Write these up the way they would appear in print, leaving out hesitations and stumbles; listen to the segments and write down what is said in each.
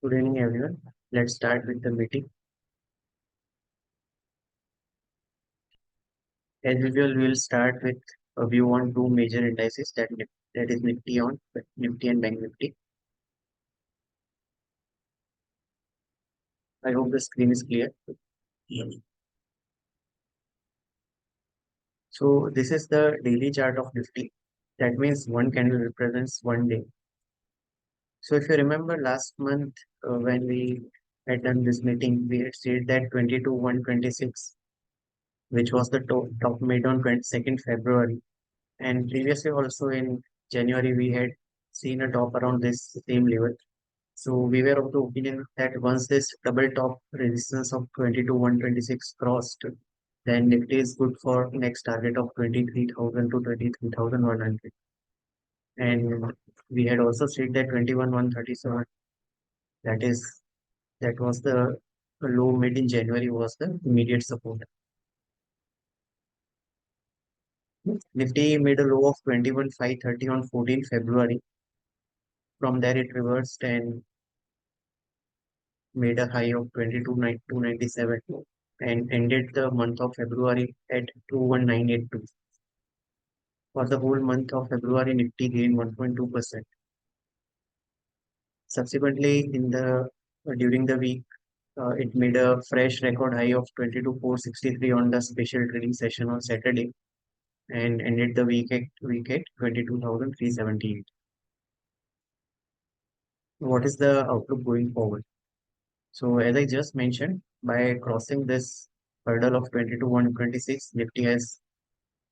Good evening, everyone. Let's start with the meeting. As usual, we will start with a view on two major indices that is Nifty and Bank Nifty. I hope the screen is clear. So this is the daily chart of Nifty. That means one candle represents one day. So if you remember last month when we had done this meeting, we had said that 22,126, which was the top made on 22nd February. And previously also in January, we had seen a top around this same level. So we were of the opinion that once this double top resistance of 22,126 crossed, then Nifty is good for next target of 23,000 to 23,100. And we had also said that 21,137, that is that was the low made in January was the immediate support. Nifty made a low of 21,530 on 14 February. From there it reversed and made a high of 22,297 and ended the month of February at 21,982. For the whole month of February, Nifty gained 1.2%. Subsequently, in the during the week, it made a fresh record high of 22,463 on the special trading session on Saturday and ended the week at 22,378. What is the outlook going forward? So, as I just mentioned, by crossing this hurdle of 22,126, Nifty has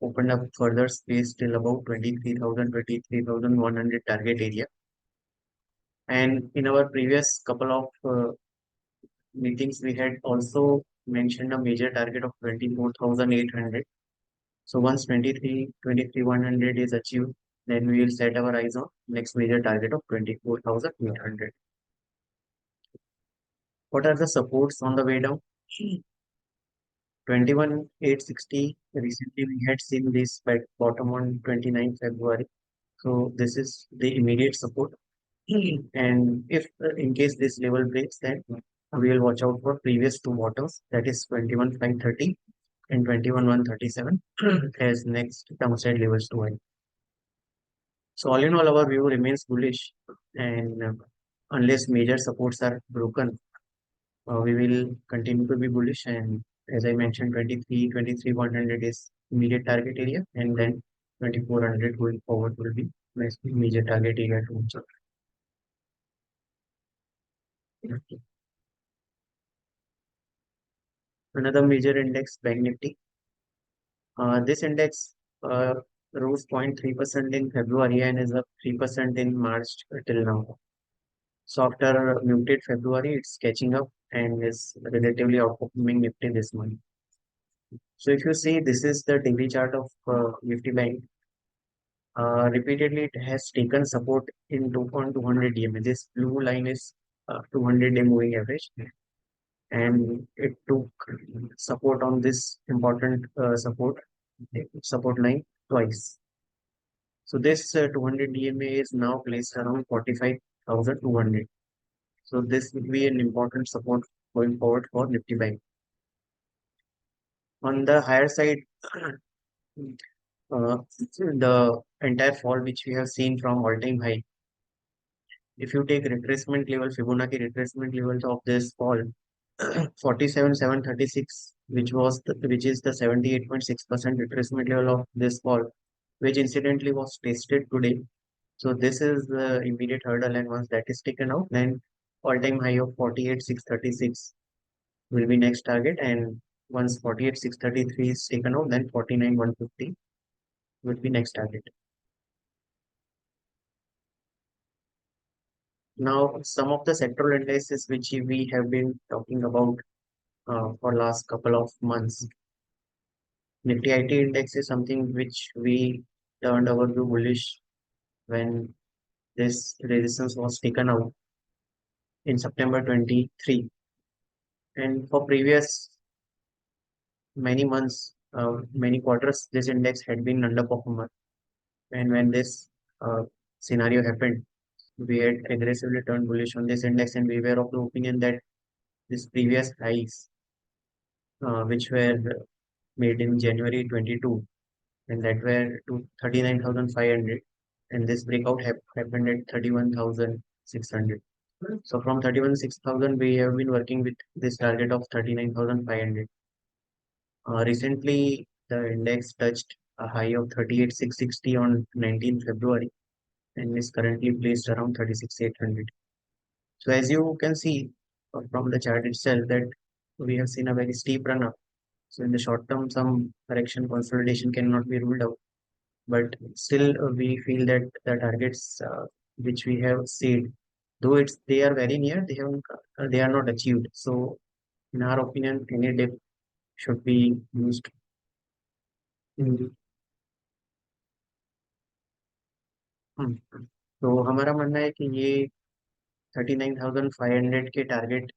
opened up further space till about 23,100 target area. And in our previous couple of meetings, we had also mentioned a major target of 24,800. So once 23,100 is achieved, then we will set our eyes on next major target of 24,800. What are the supports on the way down? 21,860. Recently, we had seen this bottom on 29th February. So this is the immediate support. And if in case this level breaks, then we will watch out for previous two bottoms, that is 21,530 and 21,137 as next downside levels to eye. So all in all, our view remains bullish, and unless major supports are broken, we will continue to be bullish. And as I mentioned, 23,100 is immediate target area, and then 2,400 going forward will be next major target area to watch out. Another major index, Bank Nifty. This index rose 0.3% in February and is up 3% in March till now. So after a muted February, it's catching up and is relatively outperforming Nifty this month. So if you see, this is the daily chart of Nifty Bank. Repeatedly, it has taken support in 2,200 EMA. This blue line is 200-day moving average, and it took support on this important support line twice. So this 200 DMA is now placed around 45,200. So this will be an important support going forward for Nifty Bank. On the higher side, the entire fall which we have seen from all-time high. If you take retracement level, Fibonacci retracement levels of this fall, 47,736, which is the 78.6% retracement level of this fall, which incidentally was tested today. So this is the immediate hurdle, and once that is taken out, then all-time high of 48,636 will be next target, and once 48,633 is taken out, then 49,150 will be next target. Now, some of the sectoral indices which we have been talking about for last couple of months. Nifty IT index is something which we turned our view bullish when this resistance was taken out in September 23. And for previous many months, many quarters, this index had been underperformer. And when this scenario happened, we had aggressively turned bullish on this index, and we were of the opinion that this previous highs, which were made in January 22, and that were to 39,500, and this breakout happened at 31,600. So from 31,600, we have been working with this target of 39,500. Recently, the index touched a high of 38,660 on 19th February and is currently placed around 36,800. So as you can see from the chart itself that we have seen a very steep run up. So in the short term, some correction consolidation cannot be ruled out, but still we feel that the targets which we have set, though they are very near, they are not achieved. So in our opinion, any dip should be used. हम्म, तो हमारा मानना है कि ये 39,500 के target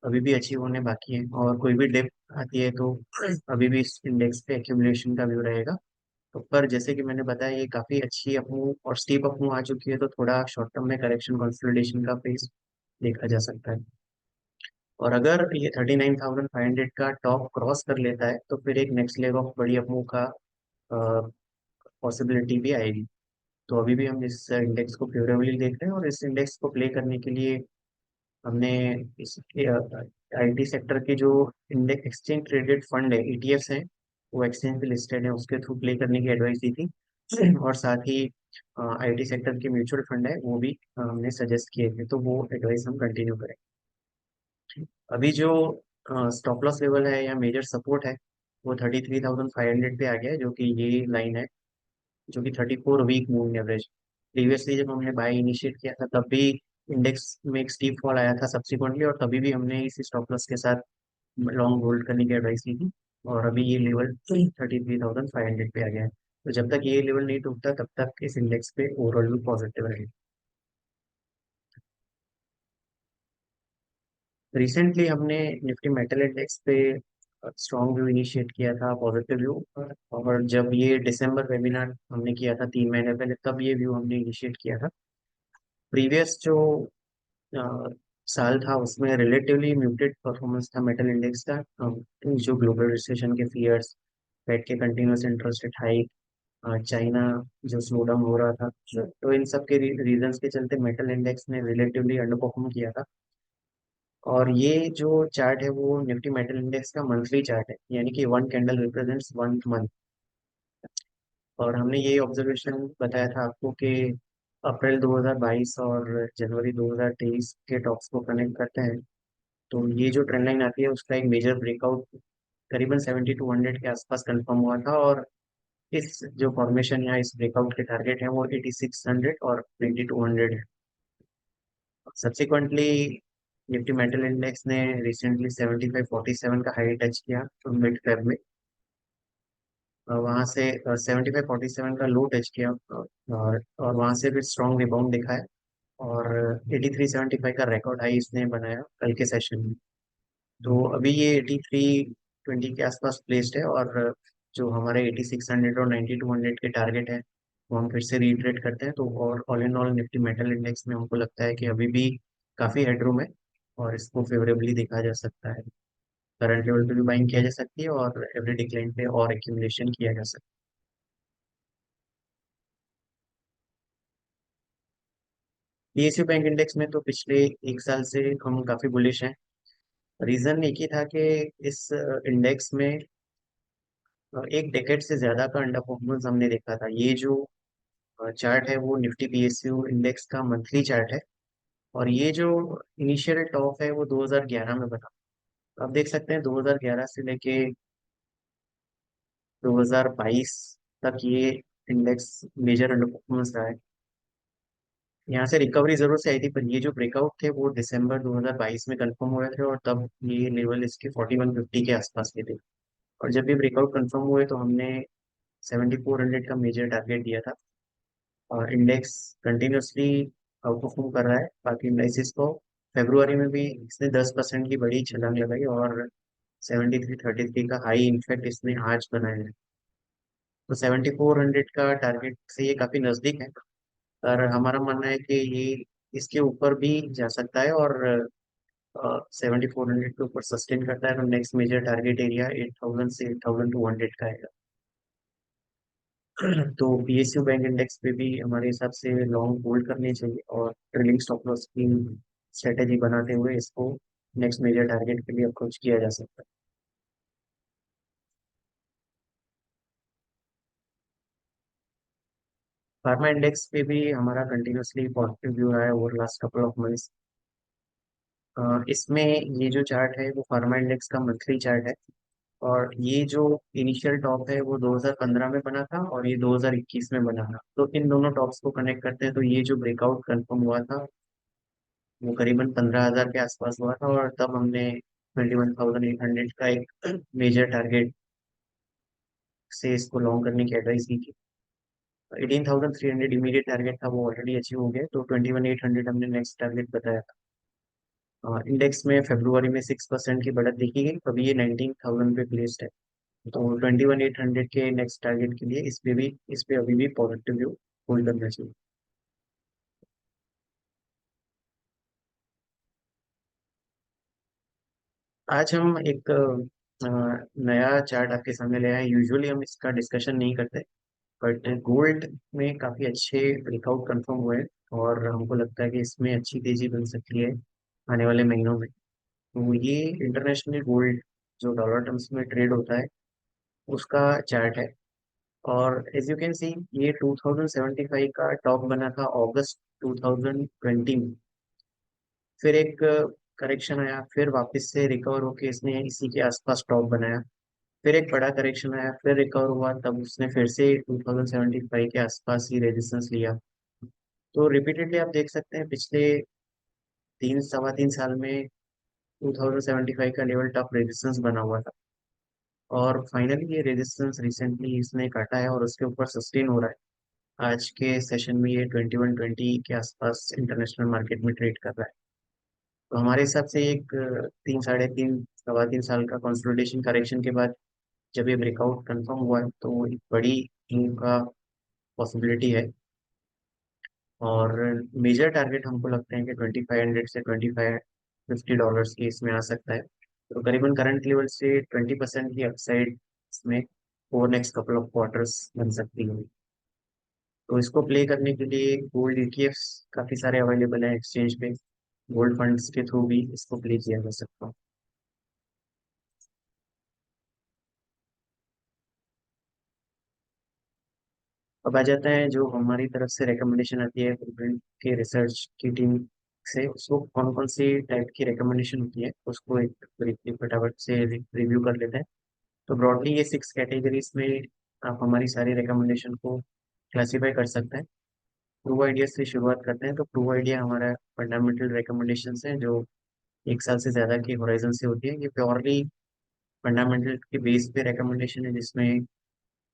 अभी भी achieve होने बाकी है, और कोई भी डिप आती है तो अभी भी इस इंडेक्स पे एक्यूमुलेशन का व्यू रहेगा। तो पर जैसे कि मैंने बताया, ये काफी अच्छी अपमूव और स्टीप अपमूव आ चुकी है, तो थोड़ा शॉर्ट टर्म में करेक्शन कंसोलिडेशन का फेज देखा जा सकता है। और अगर ये 39,500 का टॉप क्रॉस कर लेता है तो फिर एक नेक्स्ट लेग ऑफ बड़ी अपमूव का पॉसिबिलिटी भी आएगी। तो अभी भी हम इस इंडेक्स को फेवरेबली देख रहे हैं, और इस इंडेक्स को प्ले करने के लिए हमने इस आईटी सेक्टर के जो इंडेक्स एक्सचेंज ट्रेडेड फंड है, ईटीएफ्स हैं, वो एक्सचेंज पे लिस्टेड है, उसके थ्रू प्ले करने की एडवाइस दी थी। और साथ ही आईटी सेक्टर के म्यूचुअल फंड है, वो भी हमने सजेस्ट किए थे, तो वो एडवाइस हम कंटिन्यू करें। अभी जो स्टॉप लॉस लेवल है या मेजर सपोर्ट है, वो 33,500 पे आ गया है, जो कि ये लाइन है, जो कि 34 वीक मूविंग एवरेज। प्रीवियसली जब हमने बाय इनिशिएट किया था तब भी इंडेक्स में एक स्टीप फॉल आया था सब्सिक्वेंटली, और तभी भी हमने इसी स्टॉप लॉस के साथ लॉन्ग होल्ड करने की एडवाइस दी थी। और अभी ये लेवल 33,500 पे आ गया है, तो जब तक ये लेवल नहीं टूटता तब तक इस इंडेक्स पे ओवरऑल भी पॉजिटिव रहेगा। रिसेंटली हमने निफ्टी मेटल इंडेक्स पे स्ट्रॉन्ग व्यू इनिशिएट किया था, पॉजिटिव व्यू। और जब ये दिसंबर वेबिनार हमने किया था 3 महीने पहले, तब ये व्यू हमने इनिशिएट किया था। प्रीवियस जो अ, साल था उसमें रिलेटिवली म्यूटेड परफॉर्मेंस था मेटल इंडेक्स का, जो ग्लोबल रिसेशन के फियर्स, फेड के continuous interest rate hike, China जो स्लो डाउन हो रहा था, तो इन सब के रीजंस के चलते मेटल इंडेक्स ने रिलेटिवली अंडर परफॉर्म किया था। और ये जो चार्ट है वो निफ्टी मेटल इंडेक्स का मंथली चार्ट है, यानी कि one candle represents one month. और हमने ये ऑब्जर्वेशन बताया था आपको कि अप्रैल 2022 और जनवरी 2023 के टॉप्स को कनेक्ट करते हैं, तो ये जो ट्रेंड लाइन आती है उसका एक मेजर ब्रेकआउट करीबन 7200 के आसपास कंफर्म हुआ था। और इस जो फॉर्मेशन या इस ब्रेकआउट के टारगेट है वो 8600 और 2200 है। सब्सिक्वेंटली निफ्टी मेटल इंडेक्स ने रिसेंटली 7547 का हाई टच किया मिड फेब में, वहां से 7547 का लो टच किया, और वहां से फिर स्ट्रॉन्ग रिबाउंड दिखा है। और 8375 का रिकॉर्ड हाई इसने बनाया कल के सेशन में। तो अभी ये 8320 के आसपास प्लेस्ड है, और जो हमारे 8600 और 9200 के टारगेट है वो हम फिर से रीट्रेट करते हैं। तो और all in all Nifty metal index में हमको लगता है कि अभी भी काफी हेडरूम है, और इसको फेवरेबली देखा जा सकता है। करंट लेवल पे भी बाइंग किया जा सकती है, और एवरी डिक्लाइन पे और एक्यूमुलेशन किया जा सकता है। पीएसयू बैंक इंडेक्स में तो पिछले एक साल से हम काफी बुलिश हैं। रीजन एक ही था कि इस इंडेक्स में एक डेकेड से ज्यादा का अंडर परफॉर्मेंस हमने देखा था। ये जो चार्ट है वो निफ्टी पीएसयू इंडेक्स का मंथली चार्ट है, और ये जो इनिशियल टॉप है वो 2011 में बना। आप देख सकते हैं 2011 से लेके 2022 तक ये इंडेक्स मेजर अंडर परफॉर्मेंस रहा है। यहाँ से रिकवरी जरूर से आई थी, पर ये जो ब्रेकआउट थे वो दिसंबर 2022 में कंफर्म हुए थे, और तब ये लेवल इसके 4150 के आसपास के थे। और जब भी ब्रेकआउट कंफर्म हुए तो हमने 7400 का मेजर टारगेट दिया था। और इंडेक्स कंटिन्यूसली आउट परफॉर्म कर रहा है बाकी इंडाइसिस को। फेब्रुआरी में भी इसने 10% की बड़ी छलांग लगाई, और 7333 का हाई इनफैक्ट इसने आज बनाया है। तो 7400 का टारगेट से ये काफी नजदीक है। और हमारा मानना है कि ये इसके ऊपर भी जा सकता है और 7400 के ऊपर सस्टेन करता है तो नेक्स्ट मेजर टारगेट एरिया 8000 से 8200 का है। तो पीएसयू बैंक इंडेक्स पे भी हमारे हिसाब से लॉन्ग होल्ड करनी चाहिए और ट्रेलिंग स्टॉप लॉस की स्ट्रेटेजी बनाते हुए इसको नेक्स्ट मेजर टारगेट के लिए अप्रोच किया जा सकता है। फार्मा इंडेक्स पे भी हमारा कंटिन्यूसली पॉजिटिव व्यू रहा है over last couple of months. इसमें ये जो चार्ट है वो फार्मा इंडेक्स का मंथली चार्ट है और ये जो इनिशियल टॉप है वो 2015 में बना था और ये 2021 में बना था। तो इन दोनों टॉप्स को कनेक्ट करते हैं तो ये जो ब्रेकआउट कंफर्म हुआ था वो करीबन 15,000 के आसपास हुआ था और तब हमने 21,800 का एक मेजर टारगेट से इसको लॉन्ग करने की एडवाइस दी थी। 18,300 इमीडिएट टारगेट था वो ऑलरेडी अचीव हो गया तो 21,800 हमने नेक्स्ट टारगेट बताया था। इंडेक्स में फरवरी में 6% की बढ़त देखी गई तभी ये 19,000 पे प्लेस्ड है। तो 21,800 के नेक्स्ट टारगेट के लिए इस पे अभी भी पॉजिटिव व्यू होल्ड करना चाहिए। आज हम एक नया चार्ट आपके सामने ले आए। यूजुअली हम इसका डिस्कशन नहीं करते बट गोल्ड में काफी अच्छे ब्रेकआउट कंफर्म हुए हैं और हमको लगता है कि इसमें अच्छी तेजी बन सकती है आने वाले महीनों में। तो ये इंटरनेशनल गोल्ड जो डॉलर टर्म्स में ट्रेड होता है उसका चार्ट है और एज यू कैन सी ये 2075 का टॉप बना था अगस्त 2020 में। फिर एक करेक्शन आया फिर वापस से रिकवर होके इसने इसी के आसपास टॉप बनाया। फिर एक बड़ा करेक्शन आया फिर रिकवर हुआ तब उसने फिर से 2075 के आसपास ही रेजिस्टेंस लिया। तो रिपीटेडली आप देख सकते हैं पिछले 3 सवा 3 साल में 2075 का लेवल टफ रेजिस्टेंस बना हुआ था और फाइनली ये रेजिस्टेंस रिसेंटली इसने काटा है और उसके ऊपर सस्टेन हो रहा है। आज के सेशन में ये 2120 के आसपास इंटरनेशनल मार्केट में ट्रेड कर रहा है। तो हमारे हिसाब से एक 3 साढ़े 3 सवा 3 साल का कंसोलिडेशन करेक्शन के बाद जब ये ब्रेकआउट कंफर्म हुआ है तो एक बड़ी टीम का पॉसिबिलिटी है और मेजर टारगेट हमको लगते हैं कि 2500 से 2550 डॉलर्स की इसमें आ सकता है। तो करीबन करंट लेवल से 20% की अपसाइड इसमें over next couple of quarters बन सकती है। तो इसको प्ले करने के लिए गोल्ड ईटीएफ्स काफ़ी सारे अवेलेबल हैं एक्सचेंज पे। गोल्ड फंड्स के थ्रू भी इसको प्ले किया जा सकता है। अब आ जाता है जो हमारी तरफ से रिकमेंडेशन आती है प्रूडेंट के रिसर्च की टीम से उसको कौन कौन सी टाइप की रिकमेंडेशन होती है उसको एक ब्रीफली फटाफट से रिव्यू कर लेते हैं। तो ब्रॉडली ये 6 कैटेगरीज में आप हमारी सारी रिकमेंडेशन को क्लासीफाई कर सकते हैं। प्रूव आइडिया से शुरुआत करते हैं तो प्रूव आइडिया हमारा फंडामेंटल रिकमेंडेशन है जो 1 साल से ज़्यादा की होराइजन से होती है। ये प्योरली फंडामेंटल के बेस पे रिकमेंडेशन है जिसमें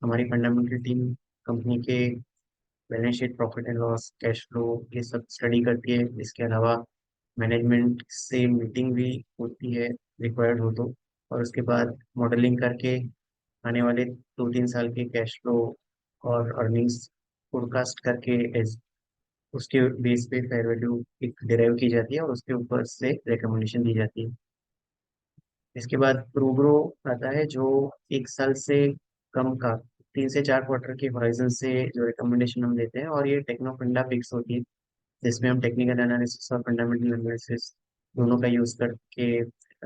हमारी फंडामेंटल टीम कंपनी के balance sheet profit and loss cash flow ये सब स्टडी करती है। इसके अलावा मैनेजमेंट से मीटिंग भी होती है रिक्वायर्ड हो तो और उसके बाद मॉडलिंग करके आने वाले 2 3 साल के कैश फ्लो और अर्निंग्स फोरकास्ट करके उसके बेस पे फेयर वैल्यू एक डिराइव की जाती है और उसके ऊपर से रिकमेंडेशन दी जाती है। इसके बाद प्रोग्रो आता है जो 1 साल से कम का 3 से 4 क्वार्टर के होराइजन से जो रिकमेंडेशन हम देते हैं और ये टेक्नो फंडा फिक्स होती है जिसमें हम टेक्निकल एनालिसिस और फंडामेंटल एनालिसिस दोनों का यूज करके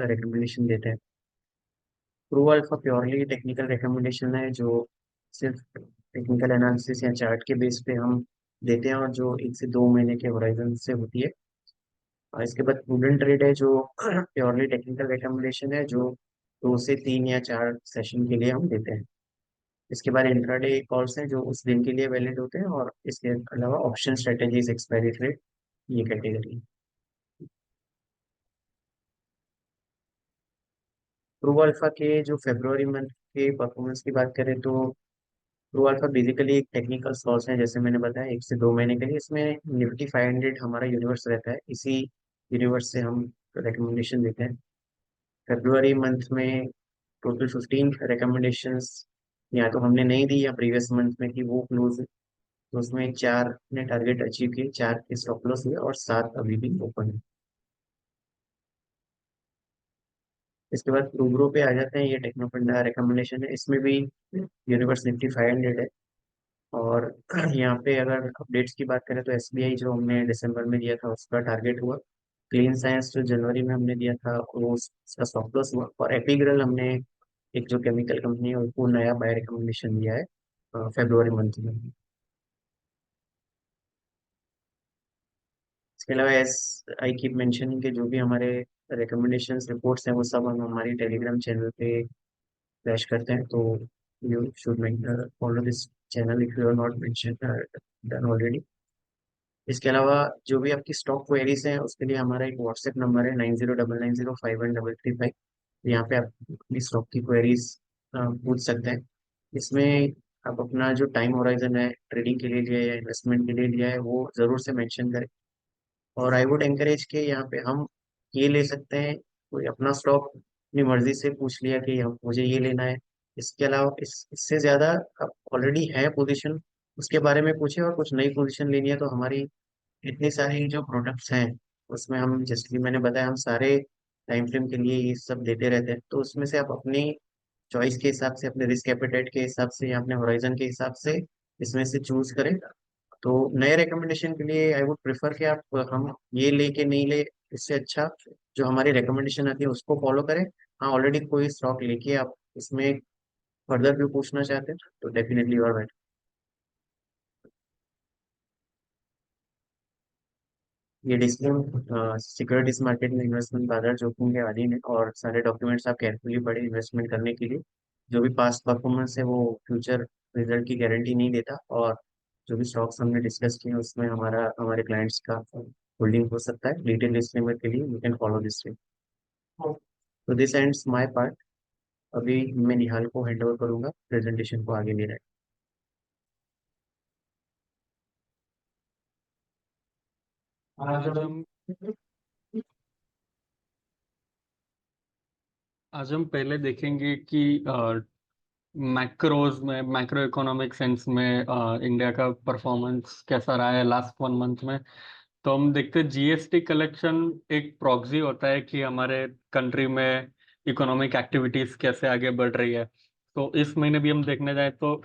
रिकमेंडेशन देते हैं। Pro alpha purely technical recommendation है जो सिर्फ टेक्निकल एनालिसिस या चार्ट के बेस पे हम देते हैं और जो 1 से 2 महीने के होराइजन से होती है। और इसके बाद प्रूडेंट ट्रेड है जो प्योरली टेक्निकल रिकमेंडेशन है जो 2 से 3 या 4 सेशन के लिए हम देते हैं। इसके बाद इंट्राडे कॉल्स हैं जो उस दिन के लिए वैलिड होते हैं और इसके अलावा ऑप्शन स्ट्रेटेजीज एक्सपायरी ट्रेड ये कैटेगरी। प्रो अल्फा के जो फरवरी मंथ के परफॉर्मेंस की बात करें तो प्रो अल्फा बेसिकली एक टेक्निकल सॉर्स है जैसे मैंने बताया 1 से 2 महीने के लिए। इसमें निफ्टी 500 हमारा यूनिवर्स रहता है इसी यूनिवर्स से हम रिकमेंडेशन देते हैं। फरवरी मंथ में टोटल 15 रिकमेंडेशंस या तो हमने नहीं दी या प्रीवियस मंथ में थी वो क्लोज तो उसमें 4 ने टारगेट अचीव किए, 4 के स्टॉप लॉस हुए और 7 अभी भी ओपन है। इसके बाद प्रूग्रो पे आ जाते हैं। ये टेक्नोफंडा रिकमेंडेशन है, इसमें भी यूनिवर्स निफ्टी 500 है। और यहाँ पे अगर अपडेट्स की बात करें तो एसबीआई जो हमने दिसंबर में दिया था उसका टारगेट हुआ। क्लीन साइंस जो जनवरी में हमने दिया था वो उसका स्टॉप लॉस हुआ। और एपिग्रल हमने, एक जो केमिकल कंपनी है, उनको नया बाय रिकमेंडेशन दिया है फरवरी मंथ में। इसके अलावा एस आई कीप मेंशनिंग के जो भी हमारे रिकमेंडेशंस रिपोर्ट्स हैं वो सब हम हमारी टेलीग्राम चैनल पे फ्लैश करते हैं। तो you should follow this channel if you are not mention done already. इसके अलावा जो भी आपकी स्टॉक क्वेरीज हैं उसके लिए हमारा एक व्हाट्सएप नंबर है 9099051335। यहाँ पे आप अपनी स्टॉक की क्वेरीज पूछ सकते हैं। इसमें आप अपना जो टाइम होराइजन है ट्रेडिंग के लिए लिया है या इन्वेस्टमेंट के लिए लिया है वो जरूर से मेंशन करें। और आई वुड एंकरेज के यहाँ पे हम ये ले सकते हैं, कोई अपना स्टॉक अपनी मर्जी से पूछ लिया कि हम मुझे ये लेना है। इसके अलावा इससे ज्यादा आप ऑलरेडी है पोजीशन उसके बारे में पूछे, और कुछ नई पोजीशन लेनी है तो हमारी इतनी सारी जो प्रोडक्ट्स हैं उसमें हम, जैसे कि मैंने बताया, हम सारे टाइम फ्रेम के लिए ये सब देते रहते हैं। तो उसमें से आप अपनी चॉइस के हिसाब से, अपने रिस्क एपेटाइट के हिसाब से या अपने होराइजन के हिसाब से इसमें से चूज करें। तो नए रिकमेंडेशन के लिए आई वुड प्रेफर कि आप, हम ये ले के नहीं ले, इससे अच्छा जो हमारी रिकमेंडेशन आती है उसको फॉलो करें। हाँ, ऑलरेडी कोई स्टॉक लेके आप इसमें फर्दर भी पूछना चाहते हैं तो डेफिनेटली और बेटर। ये डिस्क्लेम सिक्योरिटीज मार्केट में इन्वेस्टमेंट बाजार जोखिम के अधीन है, और सारे डॉक्यूमेंट्स आप केयरफुली पढ़े इन्वेस्टमेंट करने के लिए। जो भी पास्ट परफॉर्मेंस है वो फ्यूचर रिजल्ट की गारंटी नहीं देता। और जो भी स्टॉक्स हमने डिस्कस किए हैं उसमें हमारे क्लाइंट्स का होल्डिंग हो सकता है। डिटेल डिस्क्लेमर के लिए you can follow this way. तो दिस एंड्स माय पार्ट। अभी मैं निहाल को हैंड ओवर करूंगा प्रेजेंटेशन को आगे ले रहा आज हम आज हम पहले देखेंगे कि मैक्रोज में, मैक्रो इकोनॉमिक सेंस में इंडिया का परफॉर्मेंस कैसा रहा है लास्ट 1 मंथ में। तो हम देखते हैं जीएसटी कलेक्शन एक प्रॉक्सी होता है कि हमारे कंट्री में इकोनॉमिक एक्टिविटीज कैसे आगे बढ़ रही है। तो इस महीने भी हम देखने जाए तो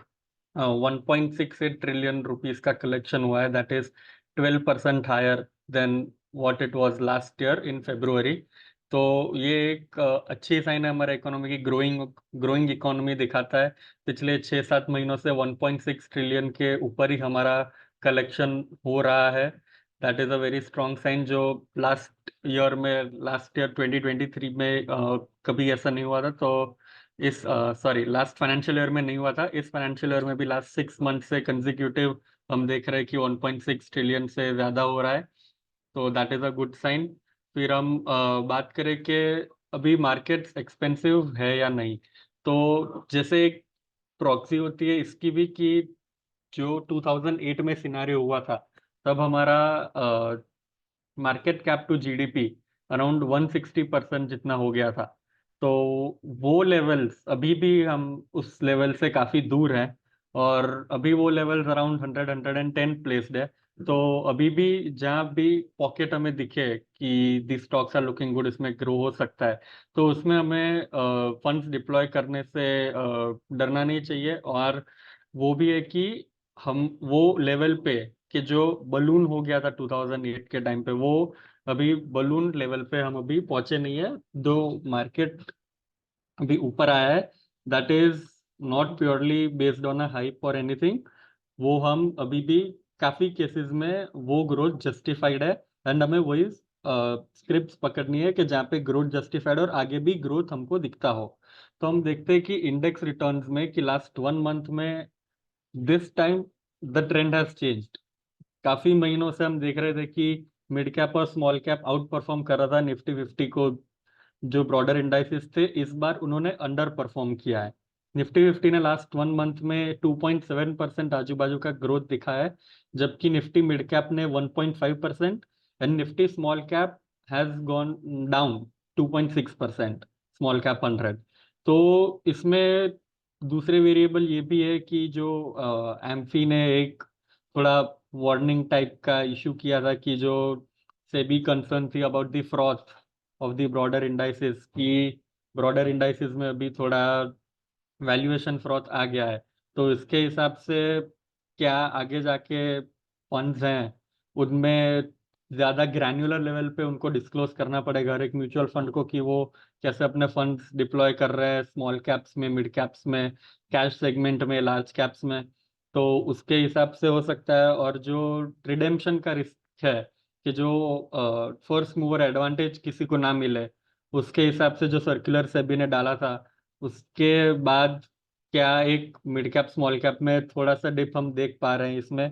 1.68 ट्रिलियन रुपीस का कलेक्शन हुआ है। That is 12% higher than what it was last year in February। तो ये एक अच्छी साइन है हमारे इकोनॉमी की। ग्रोइंग ग्रोइंग इकोनॉमी दिखाता है। पिछले 6-7 महीनों से 1.6 ट्रिलियन के ऊपर ही हमारा कलेक्शन हो रहा है। That is a very strong sign जो लास्ट ईयर 2023 में कभी ऐसा नहीं हुआ था। तो इस सॉरी, लास्ट फाइनेंशियल ईयर में नहीं हुआ था। इस फाइनेंशियल ईयर में भी लास्ट 6 मंथ से कंजिक्यूटिव हम देख रहे हैं कि 1.6 ट्रिलियन से ज़्यादा हो रहा है। तो that is a good sign. फिर हम बात करें कि अभी मार्केट्स एक्सपेंसिव है या नहीं। तो जैसे एक प्रॉक्सी होती है इसकी भी कि जो 2008 में सिनारियो हुआ था तब हमारा market cap to GDP around 160% जितना हो गया था। तो वो लेवल्स अभी भी हम उस लेवल से काफी दूर हैं। और अभी वो लेवल्स अराउंड 110 प्लेस्ड है। तो अभी भी जहाँ भी पॉकेट हमें दिखे कि the stocks are looking good, इसमें ग्रो हो सकता है, तो उसमें हमें फंड्स डिप्लॉय करने से डरना नहीं चाहिए। और वो भी है कि हम वो लेवल पे, कि जो बलून हो गया था 2008 के टाइम पे, वो अभी बलून लेवल पे हम अभी पहुंचे नहीं है। दो मार्केट अभी ऊपर आया है, that is not purely based on a hype और एनीथिंग। वो हम अभी भी काफी केसेस में वो ग्रोथ जस्टिफाइड है। एंड हमें वही स्क्रिप्ट पकड़नी है कि जहाँ पे ग्रोथ जस्टिफाइड और आगे भी ग्रोथ हमको दिखता हो। तो हम देखते हैं कि इंडेक्स रिटर्न्स में कि लास्ट 1 मंथ में this time the trend has changed. काफी महीनों से हम देख रहे थे कि मिड कैप और स्मॉल कैप आउट परफॉर्म कर रहा था निफ्टी 50 को। जो ब्रॉडर इंडाइसेस थे इस बार उन्होंने अंडर परफॉर्म किया है। निफ्टी 50 ने लास्ट 1 मंथ में 2.7% आजू बाजू का ग्रोथ दिखाया है, जबकि निफ्टी मिड कैप ने 1.5% and Nifty small cap has gone down 2.6%, small cap 100। तो इसमें दूसरे वेरिएबल ये भी है कि जो एम्फी ने एक थोड़ा वार्निंग टाइप का इशू किया था कि जो सेबी कंसर्न थी about the froth of the broader indices की ब्रॉडर इंडाइसेस में अभी थोड़ा वैल्यूएशन फ्रॉथ आ गया है। तो इसके हिसाब से क्या आगे जाके फंड्स हैं उनमें ज़्यादा ग्रैन्युलर लेवल पे उनको डिस्क्लोज करना पड़ेगा हर एक म्यूचुअल फंड को कि वो कैसे अपने फंड्स डिप्लॉय कर रहे हैं स्मॉल कैप्स में, मिड कैप्स में, कैश सेगमेंट में, लार्ज कैप्स में। तो उसके हिसाब से हो सकता है। और जो रिडेम्पशन का रिस्क है कि जो फर्स्ट मूवर एडवांटेज किसी को ना मिले, उसके हिसाब से जो सर्कुलर सेबी ने डाला था उसके बाद क्या एक मिड कैप स्मॉल कैप में थोड़ा सा डिप हम देख पा रहे हैं इसमें।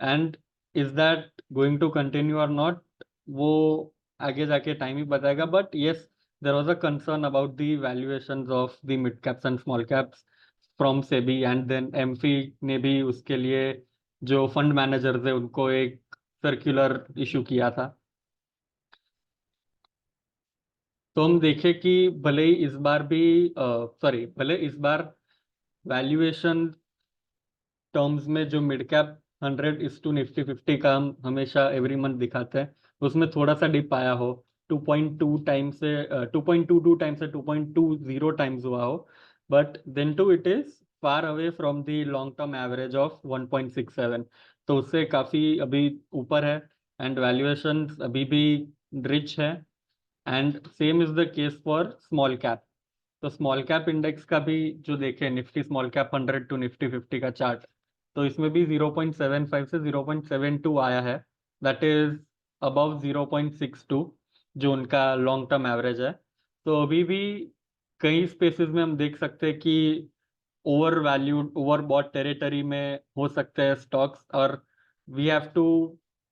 And is that going to continue और नॉट, वो आगे जाके टाइम ही बताएगा। But yes, there was a concern about the valuations of the mid caps and small caps from SEBI, and then AMFI ने भी उसके लिए जो फंड मैनेजर्स है उनको एक सर्कुलर इशू किया था। तो हम देखें कि भले ही इस बार भी भले इस बार वैल्यूएशन टर्म्स में जो मिड कैप 100:50 का हम हमेशा एवरी मंथ दिखाते हैं उसमें थोड़ा सा डिप आया हो, 2.2 टाइम से 2.22 टाइम से 2.20 टाइम्स हुआ हो। But then too it is far away from the long term average of 1.67। तो उससे काफ़ी अभी ऊपर है एंड वैल्यूएशन अभी भी रिच है। And same is the case for small cap. तो स्मॉल कैप इंडेक्स का भी जो देखें Nifty small cap 100 to Nifty 50 का चार्ट, तो इसमें भी 0.75 से 0.72 आया है। दैट इज अबव 0.62 जो उनका लॉन्ग टर्म एवरेज है। तो अभी भी कई स्पेसेस में हम देख सकते हैं कि over valued over bought territory में हो सकते हैं स्टॉक्स, और we have to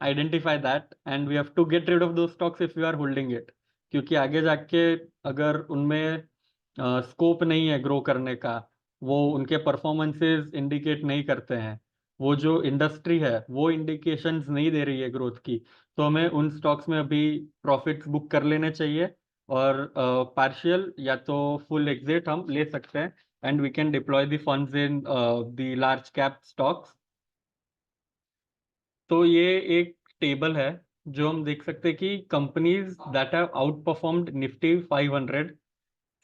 identify that and we have to get rid of those stocks if you are holding it. क्योंकि आगे जाके अगर उनमें स्कोप नहीं है ग्रो करने का, वो उनके परफॉर्मेंसेस इंडिकेट नहीं करते हैं, वो जो इंडस्ट्री है वो इंडिकेशंस नहीं दे रही है ग्रोथ की, तो हमें उन स्टॉक्स में अभी प्रॉफिट्स बुक कर लेने चाहिए और पार्शियल या तो फुल एग्जिट हम ले सकते हैं and we can deploy the funds in the large cap stocks. तो ये एक टेबल है जो हम देख सकते हैं कि companies that have out performed Nifty 500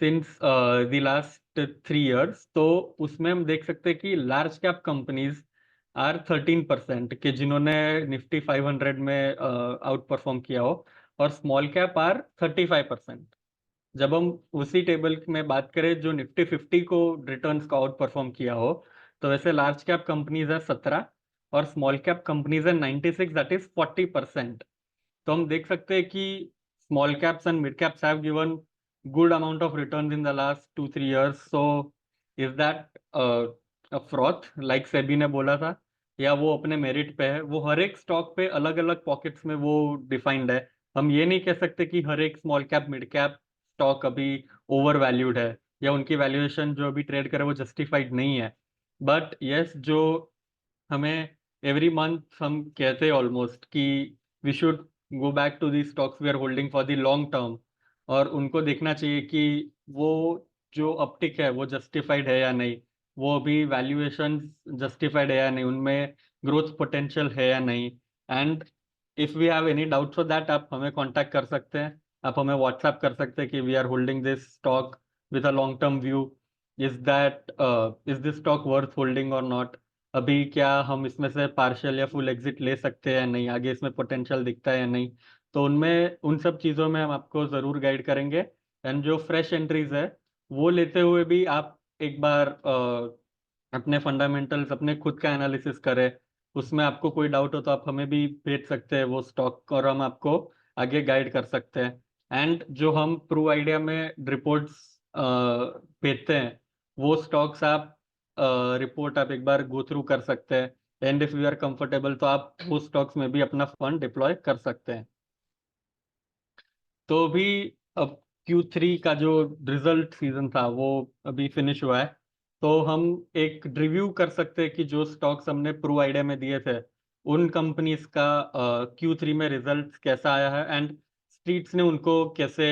since the last 3 years। तो उसमें हम देख सकते हैं कि लार्ज कैप कंपनीज आर 13% के जिन्होंने निफ्टी 500 में आउट परफॉर्म किया हो, और स्मॉल कैप आर 35%। जब हम उसी टेबल में बात करें जो निफ्टी 50 को रिटर्न्स का आउट परफॉर्म किया हो, तो वैसे लार्ज कैप कंपनीज है 17 और स्मॉल कैप कंपनीज है 96, दैट इज 40%। तो हम देख सकते हैं कि small caps and mid caps have given good amount of returns in the last 2-3 years। So is that a froth like SEBI ने बोला था, या वो अपने मेरिट पे है? वो हर एक स्टॉक पे अलग अलग पॉकेट्स में वो डिफाइंड है। हम ये नहीं कह सकते कि हर एक small cap mid cap stock अभी ओवर वैल्यूड है या उनकी वैल्यूएशन जो अभी ट्रेड करे वो जस्टिफाइड नहीं है। बट यस, जो हमें एवरी मंथ हम कहते हैं ऑलमोस्ट कि we should go back to the stocks we are holding for the long term, और उनको देखना चाहिए कि वो जो अपटिक है वो जस्टिफाइड है या नहीं, वो अभी वैल्यूएशन जस्टिफाइड है या नहीं, उनमें ग्रोथ पोटेंशियल है या नहीं। And if we have any doubt for that, आप हमें कांटेक्ट कर सकते हैं, आप हमें व्हाट्सएप कर सकते हैं कि we are holding this stock with a long term view, is that is this stock worth holding और नॉट, अभी क्या हम इसमें से पार्शियल या फुल एग्जिट ले सकते हैं या नहीं, आगे इसमें पोटेंशियल दिखता है या नहीं। तो उनमें उन सब चीज़ों में हम आपको ज़रूर गाइड करेंगे। एंड जो फ्रेश एंट्रीज है वो लेते हुए भी आप एक बार अपने फंडामेंटल्स अपने खुद का एनालिसिस करें। उसमें आपको कोई डाउट हो तो आप हमें भी भेज सकते हैं वो स्टॉक, और हम आपको आगे गाइड कर सकते हैं। एंड जो हम प्रू आइडिया में रिपोर्ट्स भेजते हैं वो स्टॉक्स आप रिपोर्ट आप एक बार गो थ्रू कर सकते हैं, and if you are comfortable तो आप वो स्टॉक्स में भी अपना फंड डिप्लॉय कर सकते हैं। तो अभी अब Q3 का जो रिजल्ट सीजन था वो अभी फिनिश हुआ है। तो हम एक रिव्यू कर सकते हैं कि जो स्टॉक्स हमने प्रो आइडिया में दिए थे उन कंपनीज का Q3 में रिजल्ट कैसा आया है एंड स्ट्रीट्स ने उनको कैसे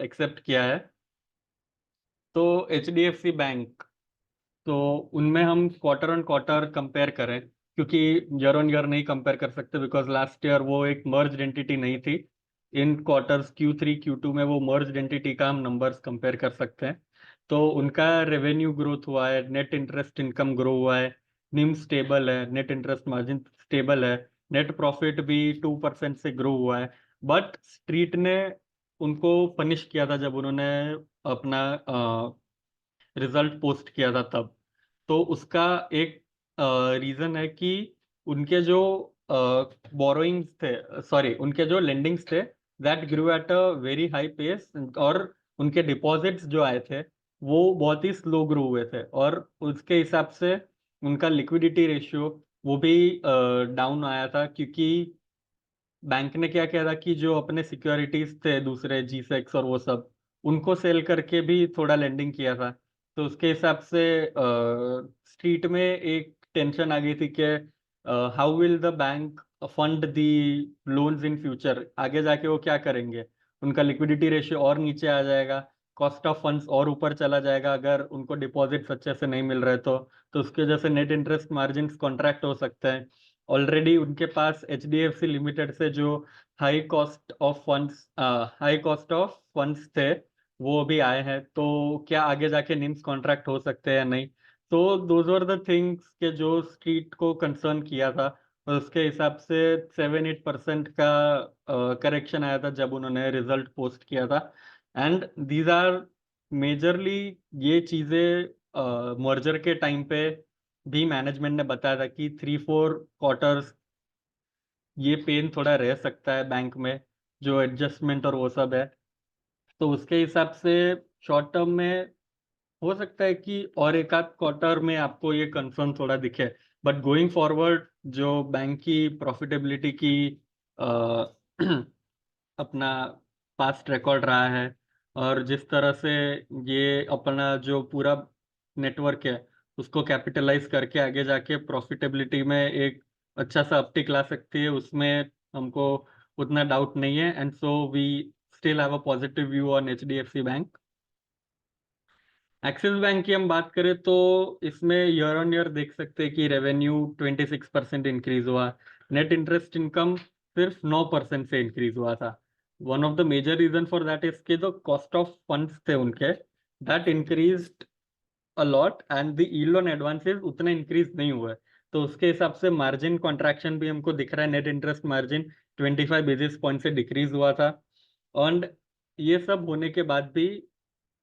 एक्सेप्ट किया है। तो HDFC बैंक, तो उनमें हम क्वार्टर ऑन क्वार्टर कंपेयर करें क्योंकि ईयर ऑन ईयर नहीं कंपेयर कर सकते, बिकॉज लास्ट ईयर वो एक मर्ज्ड एंटिटी नहीं थी। इन क्वार्टर्स Q3 Q2 में वो मर्ज्ड एंटिटी का हम नंबर्स कंपेयर कर सकते हैं। तो उनका रेवेन्यू ग्रोथ हुआ है, नेट इंटरेस्ट इनकम ग्रो हुआ है, निम स्टेबल है, नेट इंटरेस्ट मार्जिन स्टेबल है, नेट प्रॉफिट भी 2% से ग्रो हुआ है। बट स्ट्रीट ने उनको पनिश किया था जब उन्होंने अपना रिजल्ट पोस्ट किया था तब। तो उसका एक रीजन है कि उनके जो बोरोइंग्स थे, सॉरी उनके जो लेंडिंग्स थे, that grew at a very high pace, और उनके डिपॉजिट्स जो आए थे वो बहुत ही स्लो ग्रो हुए थे, और उसके हिसाब से उनका लिक्विडिटी रेशियो वो भी डाउन आया था, क्योंकि बैंक ने क्या किया था कि जो अपने सिक्योरिटीज थे दूसरे G-Secs और वो सब, उनको सेल करके भी थोड़ा लेंडिंग किया था। तो उसके हिसाब से स्ट्रीट में एक टेंशन आ गई थी कि how will the bank fund the loans in future, आगे जाके वो क्या करेंगे, उनका लिक्विडिटी रेशियो और नीचे आ जाएगा, कॉस्ट ऑफ फंड्स और ऊपर चला जाएगा अगर उनको डिपॉजिट्स अच्छे से नहीं मिल रहे तो उसके वजह से नेट इंटरेस्ट मार्जिन कॉन्ट्रैक्ट हो सकते हैं। ऑलरेडी उनके पास HDFC लिमिटेड से जो हाई कॉस्ट ऑफ फंड्स थे वो भी आए हैं, तो क्या आगे जाके निम्स कॉन्ट्रैक्ट हो सकते हैं या नहीं। तो दोज आर द थिंग्स के जो स्ट्रीट को कंसर्न किया था, और उसके हिसाब से 7-8% का करेक्शन आया था जब उन्होंने रिजल्ट पोस्ट किया था। एंड दीज आर मेजरली ये चीज़ें मर्जर के टाइम पे भी मैनेजमेंट ने बताया था कि 3-4 क्वार्टर्स ये पेन थोड़ा रह सकता है बैंक में, जो एडजस्टमेंट और वो सब है। तो उसके हिसाब से शॉर्ट टर्म में हो सकता है कि और एक आध क्वार्टर में आपको ये कंसर्न थोड़ा दिखे, बट गोइंग फॉरवर्ड जो बैंक की प्रॉफिटेबिलिटी की अ, अपना पास्ट रिकॉर्ड रहा है, और जिस तरह से ये अपना जो पूरा नेटवर्क है उसको कैपिटलाइज करके आगे जाके प्रॉफिटेबिलिटी में एक अच्छा सा अपटिक ला सकती है, उसमें हमको उतना डाउट नहीं है। And so we still have a positive view on HDFC bank. Axis bank की हम बात करें तो इसमें ईयर ऑन ईयर देख सकते हैं कि रेवेन्यू 26% इंक्रीज हुआ, नेट इंटरेस्ट इनकम सिर्फ 9% से इंक्रीज हुआ था। One of the major reason for that is के जो कॉस्ट ऑफ फंड्स थे उनके, that increased a lot, and the yield on advances उतने इंक्रीज नहीं हुए। तो उसके हिसाब से मार्जिन कॉन्ट्रैक्शन भी हमको दिख रहा है, net interest margin 25 basis point से डिक्रीज हुआ था। एंड ये सब होने के बाद भी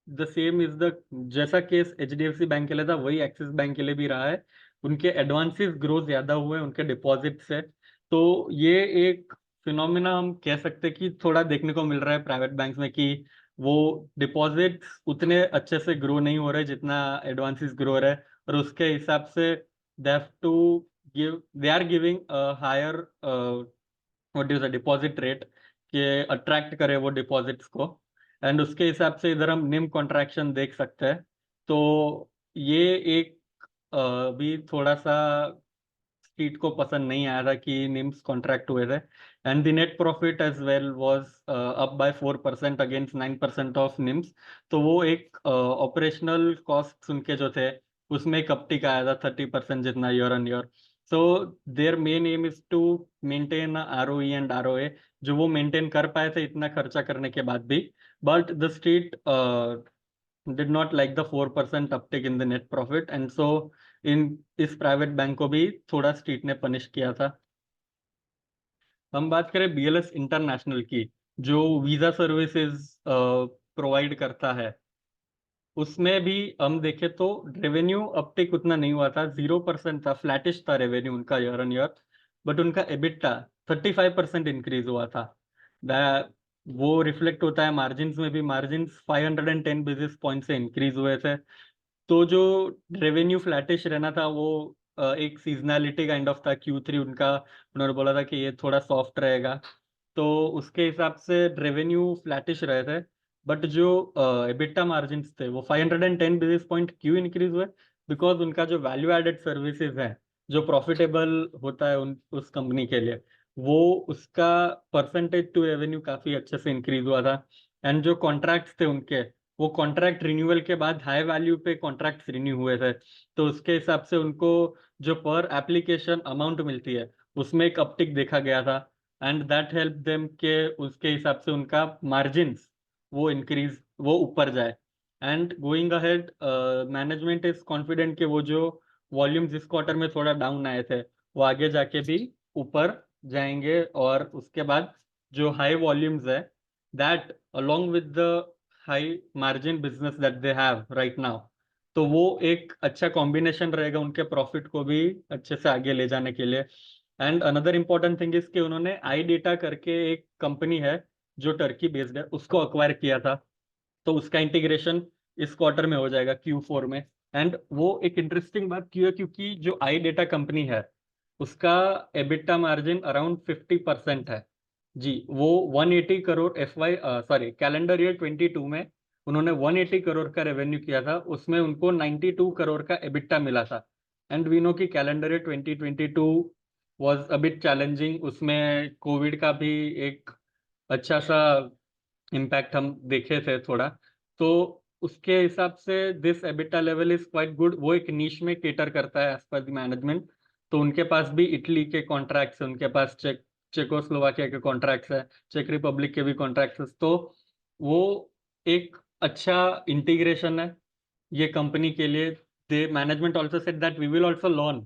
द सेम इज द जैसा केस HDFC बैंक के लिए था वही एक्सिस बैंक के लिए भी रहा है, उनके एडवांसेस ग्रो ज्यादा हुए उनके डिपॉजिट से। तो ये एक फिनोमिना हम कह सकते हैं कि थोड़ा देखने को मिल रहा है प्राइवेट बैंक्स में, कि वो डिपॉजिट्स उतने अच्छे से ग्रो नहीं हो रहे जितना एडवांसेस ग्रो हो रहे हैं, और उसके हिसाब से they have to give they are giving higher what is deposit rate, कि अट्रैक्ट करे वो डिपॉजिट्स को। एंड उसके हिसाब से इधर हम निम कॉन्ट्रैक्शन देख सकते हैं। तो ये एक भी थोड़ा सा स्ट्रीट को पसंद नहीं आया था कि निम्स कॉन्ट्रैक्ट हुए थे। And the net profit as well was up by 4% against 9% of NIMs. तो वो एक ऑपरेशनल कॉस्ट उनके जो थे उसमें एक अपटिक आया था 30% जितना year on year. So their main aim is to maintain ROE and ROA, जो वो मेंटेन कर पाए थे इतना खर्चा करने के बाद भी। But the street did not like the 4% uptick in the net profit, and so इन इस प्राइवेट बैंक को भी थोड़ा स्ट्रीट ने पनिश किया था। हम बात करें BLS इंटरनेशनल की, जो वीजा सर्विसेज प्रोवाइड करता है, उसमें भी हम देखें तो रेवेन्यू अपटिक उतना नहीं हुआ था, 0% था, फ्लैटिश था रेवेन्यू उनका ईयर ऑन ईयर। बट उनका EBITDA 35% इंक्रीज हुआ था। वो रिफ्लेक्ट होता है मार्जिन में भी, मार्जिन 510 बेसिस पॉइंट से इंक्रीज हुए थे। तो जो रेवेन्यू फ्लैटिश रहना था वो एक सीजनैलिटी काइंड ऑफ था, Q3 उनका उन्होंने बोला था कि ये थोड़ा सॉफ्ट रहेगा, तो उसके हिसाब से रेवेन्यू फ्लैटिश रहे थे। बट जो EBITDA मार्जिन्स थे वो 510 बेसिस पॉइंट क्यों इंक्रीज हुए, बिकॉज उनका जो वैल्यू एडेड सर्विसेज है जो प्रॉफिटेबल होता है उस कंपनी के लिए, वो उसका परसेंटेज टू रेवेन्यू काफी अच्छे से इंक्रीज हुआ था। एंड जो कॉन्ट्रैक्ट्स थे उनके वो कॉन्ट्रैक्ट रिन्यूअल के बाद हाई वैल्यू पे कॉन्ट्रैक्ट्स रिन्यू हुए थे, तो उसके हिसाब से उनको जो पर एप्लीकेशन अमाउंट मिलती है उसमें एक अपटिक देखा गया था। एंड दैट हेल्प देम के उसके हिसाब से उनका मार्जिन्स वो इंक्रीज वो ऊपर जाए। And going ahead management is confident कि वो जो वॉल्यूम्स इस क्वार्टर में थोड़ा डाउन आए थे वो आगे जाके भी ऊपर जाएंगे, और उसके बाद जो हाई वॉल्यूम्स है that along with the high margin business that they have right now, तो वो एक अच्छा कॉम्बिनेशन रहेगा उनके प्रॉफिट को भी अच्छे से आगे ले जाने के लिए। And another important thing is कि उन्होंने आई डेटा करके एक कंपनी है जो टर्की बेस्ड है उसको अक्वायर किया था, तो उसका इंटीग्रेशन इस क्वार्टर में हो जाएगा Q4 में। एंड वो एक इंटरेस्टिंग बात क्यों है, क्योंकि जो आई डेटा कंपनी है उसका एबिटा मार्जिन अराउंड 50% है। जी, वो 180 करोड़ कैलेंडर ईयर 22 में उन्होंने 180 करोड़ का रेवेन्यू किया था, उसमें उनको 92 करोड़ का एबिटा मिला था। एंड वी नो कि calendar year 2022 was a bit challenging, उसमें कोविड का भी एक अच्छा सा इम्पैक्ट हम देखे थे थोड़ा, तो उसके हिसाब से this EBITDA level is quite good. वो एक नीश में केटर करता है एज पर द मैनेजमेंट। तो उनके पास भी इटली के कॉन्ट्रैक्ट्स है, उनके पास चेकोस्लोवाकिया के कॉन्ट्रैक्ट्स है, चेक रिपब्लिक के भी कॉन्ट्रैक्ट्स है, तो वो एक अच्छा इंटीग्रेशन है ये कंपनी के लिए। The management also said that we will also learn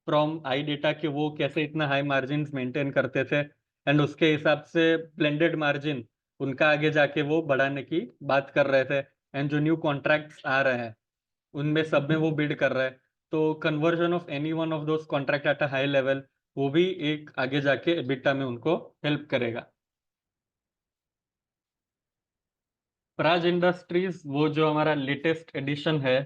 from AI data कि वो कैसे इतना हाई मार्जिन मेंटेन करते थे, एंड उसके हिसाब से ब्लेंडेड मार्जिन उनका आगे जाके वो बढ़ाने की बात कर रहे थे। एंड जो न्यू कॉन्ट्रैक्ट्स आ रहे हैं उनमें सब में वो बिड कर रहे हैं, तो conversion of any one of those contract at a high level वो भी एक आगे जाके एबिटा में उनको हेल्प करेगा। प्राज इंडस्ट्रीज वो जो हमारा लेटेस्ट एडिशन है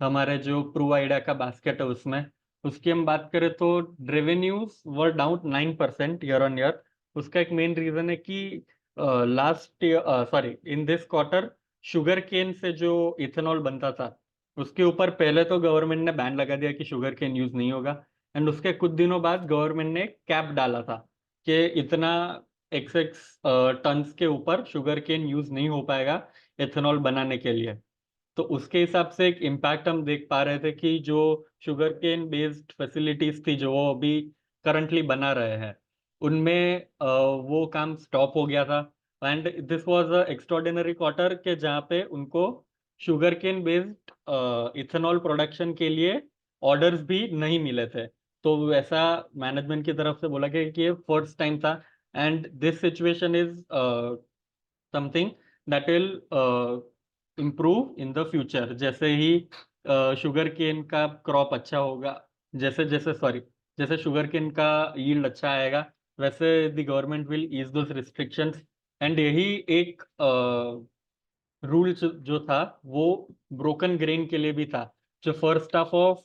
हमारे जो प्रू आइडिया का बास्केट है उसमें, उसकी हम बात करें तो revenues were down 9% year on year. उसका एक मेन रीजन है कि last sorry in this quarter sugar cane से जो इथेनॉल बनता था उसके ऊपर पहले तो गवर्नमेंट ने बैन लगा दिया कि शुगर केन यूज नहीं होगा, एंड उसके कुछ दिनों बाद गवर्नमेंट ने कैप डाला था कि इतना XX टन्स के ऊपर शुगर केन यूज नहीं हो पाएगा एथेनॉल बनाने के लिए। तो उसके हिसाब से एक इम्पैक्ट हम देख पा रहे थे कि जो शुगर केन बेस्ड फैसिलिटीज थी जो वो अभी करंटली बना रहे हैं उनमें वो काम स्टॉप हो गया था। And this was a extraordinary quarter के जहाँ पे उनको sugar cane based ethanol production के लिए ऑर्डर्स भी नहीं मिले थे। तो वैसा मैनेजमेंट की तरफ से बोला गया कि ये फर्स्ट टाइम था, and this situation is something that will improve in the future. जैसे ही शुगर केन का क्रॉप अच्छा होगा, जैसे शुगर केन का यील्ड अच्छा आएगा वैसे the government will ease those restrictions. And यही एक रूल जो था वो ब्रोकन ग्रेन के लिए भी था, जो first half of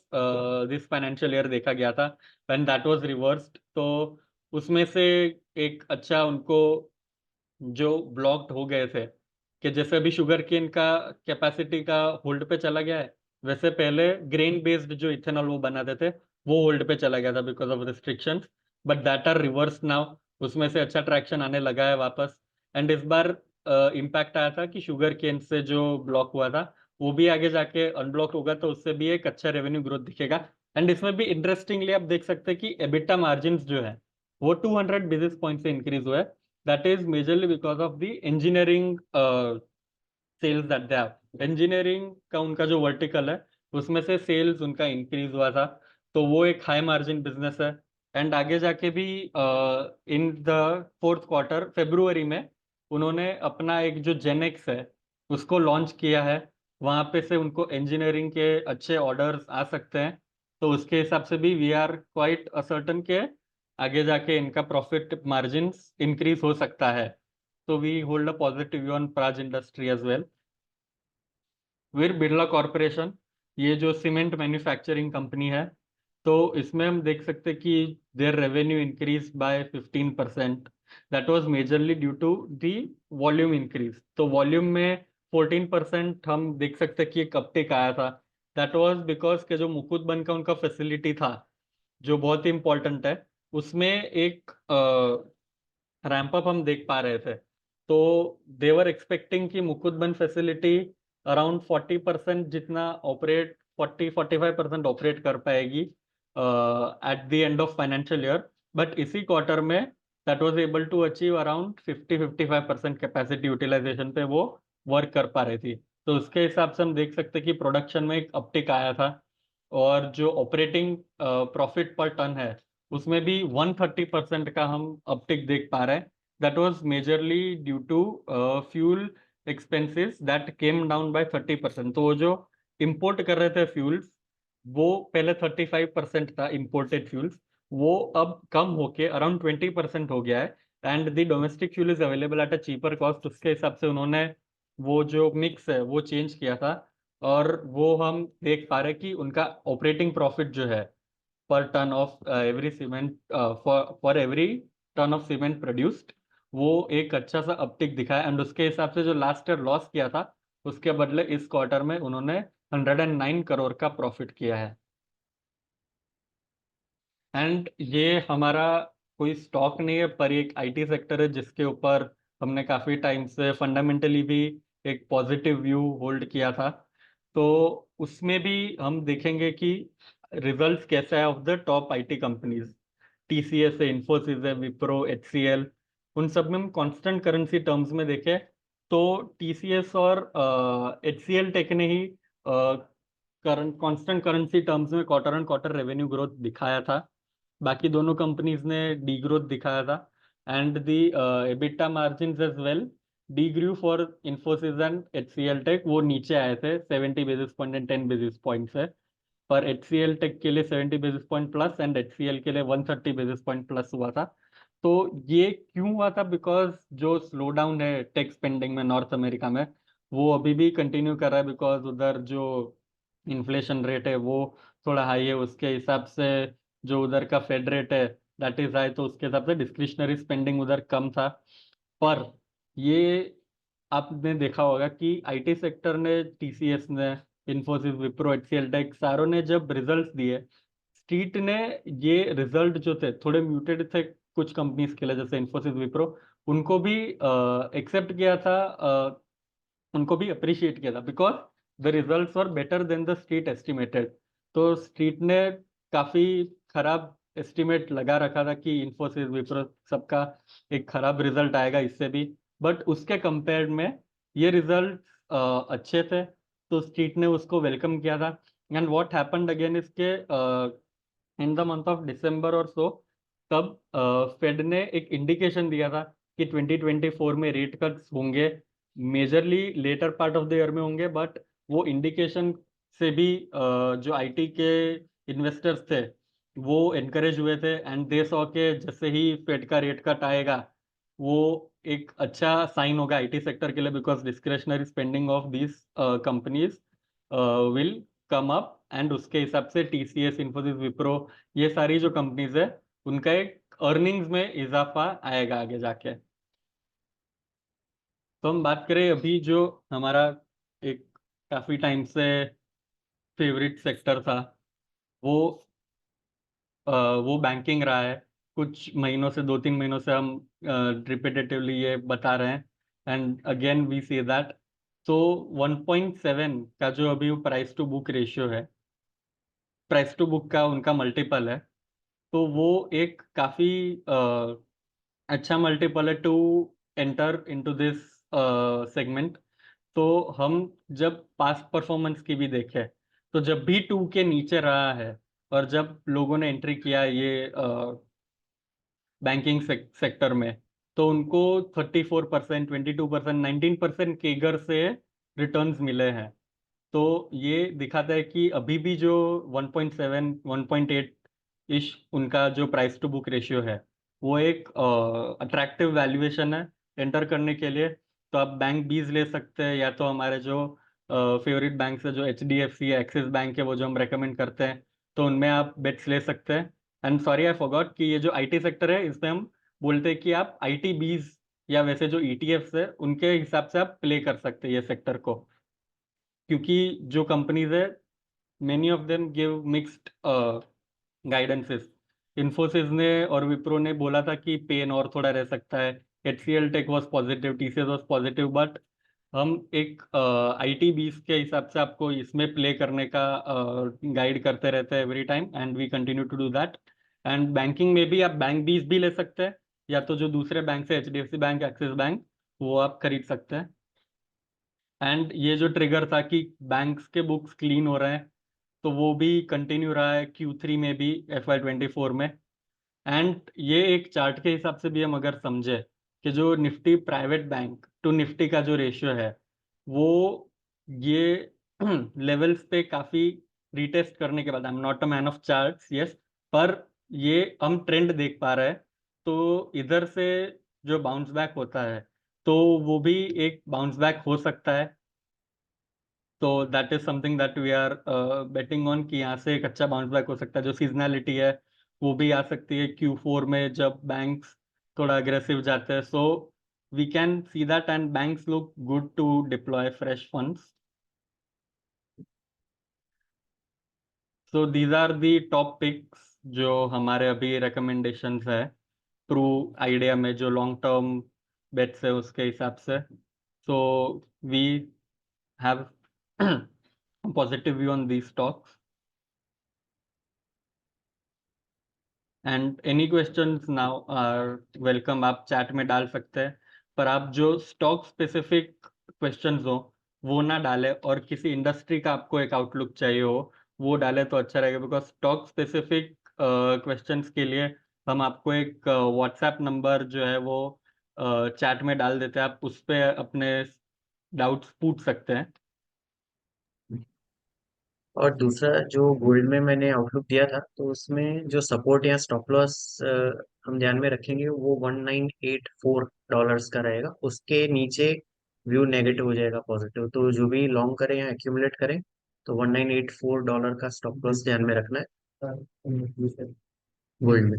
this financial year देखा गया था व्हेन दैट वाज रिवर्स्ड। तो उसमें से एक अच्छा उनको जो ब्लॉक्ड हो गए थे कि जैसे अभी शुगर केन का कैपेसिटी का होल्ड पे चला गया है, वैसे पहले ग्रेन बेस्ड जो इथेनॉल वो बनाते थे वो होल्ड पे चला गया था because of restrictions, but that are reverse now. उसमें से अच्छा ट्रैक्शन आने लगा है वापस। एंड इस बार इम्पैक्ट आया था कि शुगर केन से जो ब्लॉक हुआ था वो भी आगे जाके अनब्लॉक होगा, तो उससे भी एक अच्छा रेवेन्यू ग्रोथ दिखेगा। एंड इसमें भी इंटरेस्टिंगली आप देख सकते हैं कि एबिटा मार्जिन जो है वो 200 बेसिस पॉइंट से इंक्रीज हुआ है। That is majorly because of the engineering sales that they have. Engineering का उनका जो वर्टिकल है उसमें से सेल्स उनका इंक्रीज हुआ था, तो वो एक हाई मार्जिन बिजनेस है। एंड आगे जाके भी इन द फोर्थ क्वार्टर फरवरी में उन्होंने अपना एक जो जेनेक्स है उसको लॉन्च किया है, वहां पे से उनको इंजीनियरिंग के अच्छे ऑर्डर्स आ सकते हैं। तो उसके हिसाब से भी वी आर क्वाइट असर्टन के आगे जाके इनका प्रॉफिट मार्जिन्स इंक्रीज हो सकता है। तो we hold a positive view on Praj industry as well. फिर बिरला कॉरपोरेशन ये जो सीमेंट मैन्युफैक्चरिंग कंपनी है, तो इसमें हम देख सकते हैं कि their revenue increase by 15%। That was majorly due to the volume increase. तो वॉल्यूम में 14% हम देख सकते हैं कि एक अपटिक आया था। दैट वाज बिकॉज के जो मुकुट बन का उनका फैसिलिटी था जो बहुत ही इंपॉर्टेंट है, उसमें एक रैंप अप हम देख पा रहे थे। तो देवर एक्सपेक्टिंग कि मुकुंदबन फैसिलिटी अराउंड 40% जितना ऑपरेट 40-45% ऑपरेट कर पाएगी at the end of financial year, but इसी क्वार्टर में that was able to achieve around 50-55% capacity utilisation पे वो वर्क कर पा रही थी। तो उसके हिसाब से हम देख सकते हैं कि प्रोडक्शन में एक अपटिक आया था, और जो ऑपरेटिंग प्रॉफिट पर टन है उसमें भी 130% का हम अपटिक देख पा रहे हैं। That was majorly due to fuel expenses that came down by 30%। तो वो जो इंपोर्ट कर रहे थे फ्यूल्स, वो पहले 35% था इंपोर्टेड फ्यूल्स, वो अब कम होके अराउंड 20% हो गया है, and the domestic fuel is available at a cheaper cost. उसके हिसाब से उन्होंने वो जो मिक्स है वो चेंज किया था, और वो हम देख पा रहे हैं कि उनका ऑपरेटिंग प्रॉफिट जो है per ton of every cement for every ton of cement produced, वो एक अच्छा सा अपटिक दिखाया। एंड उसके हिसाब से जो लास्ट ईयर लॉस किया था उसके बदले इस क्वार्टर में उन्होंने 109 करोड़ का प्रॉफिट किया है। एंड ये हमारा कोई स्टॉक नहीं है, पर एक आईटी सेक्टर है जिसके ऊपर हमने काफी टाइम से फंडामेंटली भी एक पॉजिटिव व्यू होल्ड किया था। तो उसमें भी हम देखेंगे कि रिजल्ट्स कैसा है of the top IT companies. TCS है, इंफोसिस है, विप्रो, एचसीएल, उन सब में हम कांस्टेंट करेंसी टर्म्स में देखें तो टीसीएस और एचसीएल टेक ने ही करंट कांस्टेंट करेंसी टर्म्स में quarter on quarter revenue growth दिखाया था। बाकी दोनों कंपनीज ने डी ग्रोथ दिखाया था, and the EBITDA margins as well de grew for Infosys and HCL tech. वो नीचे आए थे 70 basis point and 10 basis point से, पर एचसीएल टेक के लिए 70 basis point plus and HCL के लिए 130 बेसिस पॉइंट प्लस हुआ था। तो ये क्यों हुआ था? बिकॉज जो स्लो डाउन है टेक स्पेंडिंग में नॉर्थ अमेरिका में, वो अभी भी कंटिन्यू कर रहा है, बिकॉज उधर जो इन्फ्लेशन रेट है वो थोड़ा हाई है। उसके हिसाब से जो उधर का फेड रेट है दैट इज हाई, तो उसके हिसाब से डिस्क्रिशनरी स्पेंडिंग उधर कम था। पर ये आपने देखा होगा कि आईटी सेक्टर ने, टीसीएस ने, इन्फोसिस, विप्रो, एचसीएल टेक, सारों ने जब रिजल्ट्स दिए, स्ट्रीट ने ये रिजल्ट जो थे थोड़े म्यूटेड थे कुछ कंपनीज के लिए, जैसे इन्फोसिस, विप्रो, उनको भी एक्सेप्ट किया था, उनको भी अप्रिशिएट किया था, because the results were better than the street estimated. तो स्ट्रीट ने काफी खराब एस्टिमेट लगा रखा था कि इन्फोसिस, विप्रो सबका एक खराब रिजल्ट आएगा इससे भी, बट उसके कंपेयर में ये रिजल्ट अच्छे थे, तो स्ट्रीट ने उसको वेलकम किया था। एंड व्हाट हैपेंड अगेन इसके in the month of December और सो, तब फेड ने एक इंडिकेशन दिया था कि 2024 में रेट कट्स होंगे, majorly later part of the year में होंगे, बट वो इंडिकेशन से भी जो आईटी के इन्वेस्टर्स थे वो एनकरेज हुए थे, एंड दे सॉ के जैसे ही फेड का रेट कट आएगा वो एक अच्छा साइन होगा आईटी सेक्टर के लिए, because discretionary spending of these companies will come up, and उसके हिसाब से टीसीएस, इन्फोसिस, विप्रो, ये सारी जो कंपनीज है उनका एक अर्निंग्स में इजाफा आएगा आगे जाके। तो हम बात करें अभी जो हमारा एक काफी टाइम से फेवरेट सेक्टर था, वो वो बैंकिंग रहा है। कुछ महीनों से, 2-3 महीनों से हम रिपीटेटिवली ये बता रहे हैं, and again we see that. तो 1.7 का जो अभी प्राइस टू बुक रेशियो है, प्राइस टू बुक का उनका मल्टीपल है, तो वो एक काफी अच्छा मल्टीपल है to enter into this segment. तो हम जब पास्ट परफॉर्मेंस की भी देखें, तो जब भी 2 के नीचे रहा है और जब लोगों ने एंट्री किया ये बैंकिंग सेक्टर में, तो उनको 34%, 22%, 19% केगर से रिटर्न्स मिले हैं। तो ये दिखाता है कि अभी भी जो 1.7, 1.8 इश उनका जो प्राइस टू बुक रेशियो है, वो एक अट्रैक्टिव वैल्यूएशन है एंटर करने के लिए। तो आप बैंक बीज ले सकते हैं, या तो हमारे जो फेवरेट बैंक है, जो एचडीएफसी है, एक्सिस बैंक है, वो जो हम रेकमेंड करते हैं, तो उनमें आप बेट्स ले सकते हैं। एंड सॉरी आई फॉरगॉट कि ये जो आईटी सेक्टर है इसमें हम बोलते हैं कि आप आईटी बीज या वैसे जो ईटीएफ्स है उनके हिसाब से आप प्ले कर सकते हैं ये सेक्टर को, क्योंकि जो कंपनीज है many of them give mixed guidances. Infosys ने और विप्रो ने बोला था कि पेन और थोड़ा रह सकता है, HCL tech was positive, TCS was positive, but हम एक आईटी बीस के हिसाब से आपको इसमें प्ले करने का गाइड करते रहते हैं every time, and we continue to do that. And banking में भी आप बैंक बीस भी ले सकते हैं, या तो जो दूसरे बैंक से एचडीएफसी बैंक, एक्सिस बैंक, वो आप खरीद सकते हैं। एंड ये जो ट्रिगर था कि बैंक्स के बुक्स क्लीन हो रहे हैं, तो वो भी कंटिन्यू रहा है Q3 में भी, FY24 में। एंड ये एक चार्ट के हिसाब से भी हम अगर समझे कि जो Nifty private bank to Nifty का जो रेशियो है, वो ये लेवल्स पे काफी रिटेस्ट करने के बाद, I am not a man of charts, yes, पर ये हम ट्रेंड देख पा रहे हैं। तो इधर से जो बाउंस बैक होता है, तो वो भी एक बाउंस बैक हो सकता है। तो that is something that we are betting on, कि यहाँ से एक अच्छा बाउंस बैक हो सकता है। जो सीजनैलिटी है वो भी आ सकती है Q4 में, जब बैंक्स थोड़ा अग्रेसिव जाते हैं। So we can see that, and banks look good to deploy fresh funds. So these are the top picks जो हमारे अभी रिकमेंडेशंस है थ्रू आइडिया में, जो लॉन्ग टर्म बेट्स है उसके हिसाब से। So we have positive view on these stocks. And any questions now are welcome, आप चैट में डाल सकते हैं। पर आप जो स्टॉक स्पेसिफिक क्वेश्चंस हो वो ना डालें, और किसी इंडस्ट्री का आपको एक आउटलुक चाहिए हो वो डाले तो अच्छा रहेगा। बिकॉज स्टॉक स्पेसिफिक क्वेश्चंस के लिए हम आपको एक व्हाट्सएप नंबर जो है वो चैट में डाल देते हैं, आप उस पर अपने डाउट्स पूछ सकते हैं। और दूसरा, जो गोल्ड में मैंने आउटलुक दिया था, तो उसमें जो सपोर्ट या स्टॉप लॉस हम ध्यान में रखेंगे, वो $1984 का रहेगा। उसके नीचे व्यू नेगेटिव हो जाएगा पॉजिटिव, तो जो भी लॉन्ग करें या एक्यूमुलेट करें, तो $1984 का स्टॉप लॉस ध्यान में रखना है गोल्ड में।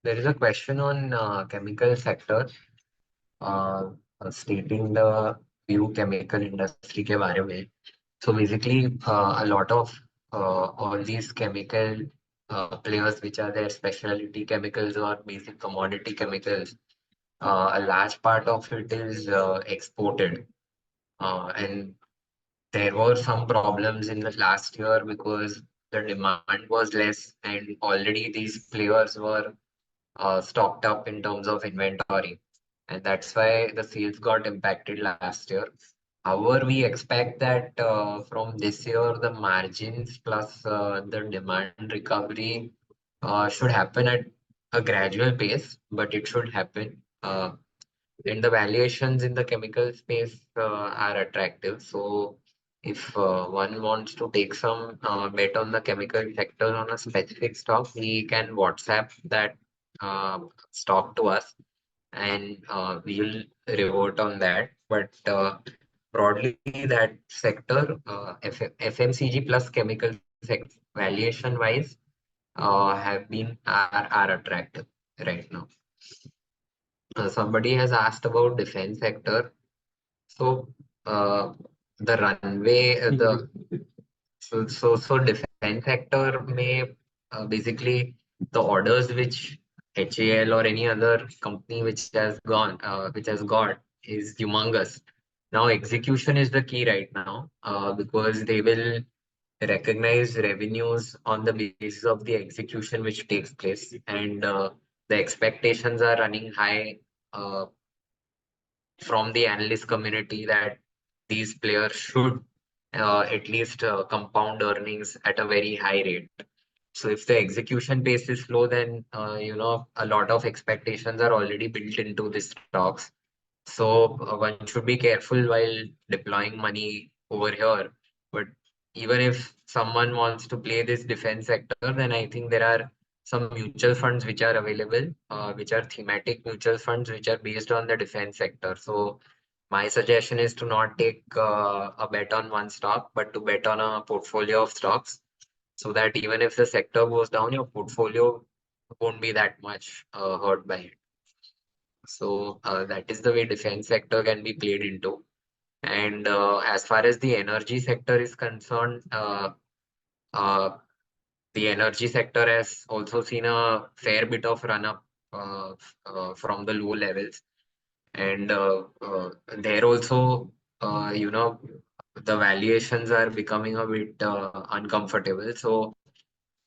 There is a question on chemical sector, stating the view chemical industry के बारे में. So basically, a lot of all these chemical players, which are their specialty chemicals or basic commodity chemicals, a large part of it is exported, and there were some problems in the last year because the demand was less, and already these players were stocked up in terms of inventory, and that's why the sales got impacted last year. However, we expect that from this year, the margins plus the demand recovery should happen at a gradual pace, but it should happen. And the valuations in the chemical space are attractive. So, if one wants to take some bet on the chemical sector on a specific stock, he can WhatsApp that stock to us, and we will revert on that. But broadly, that sector, FMCG plus chemical sector, valuation wise, are attractive right now. Somebody has asked about defense sector. So the runway, so defense sector may basically the orders which HAL or any other company which has got is humongous. Now execution is the key right now, because they will recognize revenues on the basis of the execution which takes place, and the expectations are running high uh, from the analyst community that these players should at least compound earnings at a very high rate. So if the execution pace is slow, then a lot of expectations are already built into the stocks. So one should be careful while deploying money over here, But even if someone wants to play this defense sector, then I think there are some mutual funds which are available, which are thematic mutual funds which are based on the defense sector. So my suggestion is to not take a bet on one stock, but to bet on a portfolio of stocks, so that even if the sector goes down, your portfolio won't be that much hurt by it. So that is the way defense sector can be played into. And as far as the energy sector is concerned, uh, the energy sector has also seen a fair bit of run up from the low levels. And there also, the valuations are becoming a bit uncomfortable. So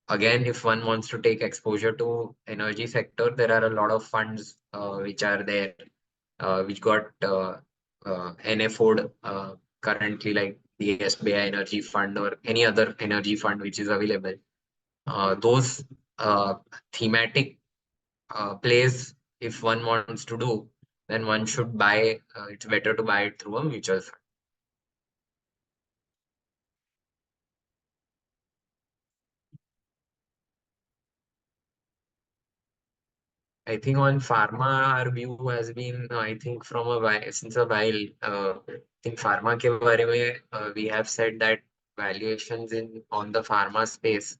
again, if one wants to take exposure to energy sector, there are a lot of funds which are there, which got NFO'd currently, like the SBI Energy Fund or any other energy fund which is available. Those thematic plays, if one wants to do, then one should buy. It's better to buy it through a mutual fund. I think on pharma, our view has been, I think from a while, since a while, I think pharma के बारे में, we have said that valuations in on the pharma space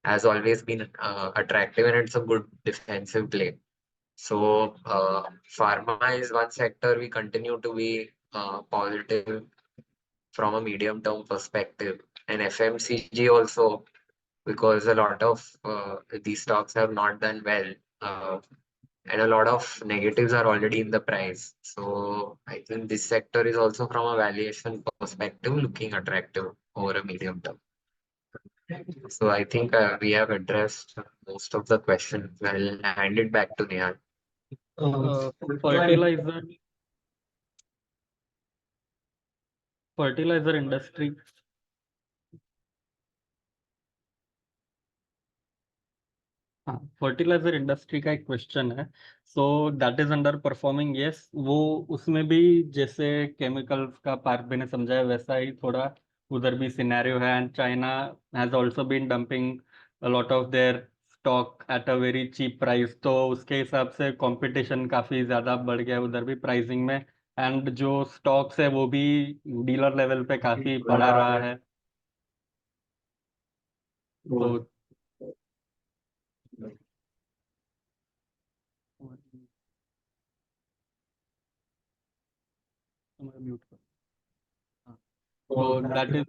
has always been attractive, and it's a good defensive play. So pharma is one sector we continue to be positive from a medium term perspective, and FMCG also, because a lot of these stocks have not done well. And a lot of negatives are already in the price. So I think this sector is also from a valuation perspective looking attractive over a medium term. So I think we have addressed most of the questions. I'll hand it back to Nihal. fertilizer fertilizer industry. हाँ, fertiliser industry का एक question है. So that is under performing. Yes, वो उसमें भी जैसे chemicals का park भी ने समझाया वैसा ही थोड़ा उधर भी सिनेरियो है. And China has also been dumping a lot of their stock at a very cheap price. तो उसके हिसाब से कंपटीशन काफी ज्यादा बढ़ गया है उधर भी प्राइसिंग में. एंड जो स्टॉक्स है वो भी डीलर लेवल पे काफी बढ़ा रहा है. तो म्यूट कर. तो that is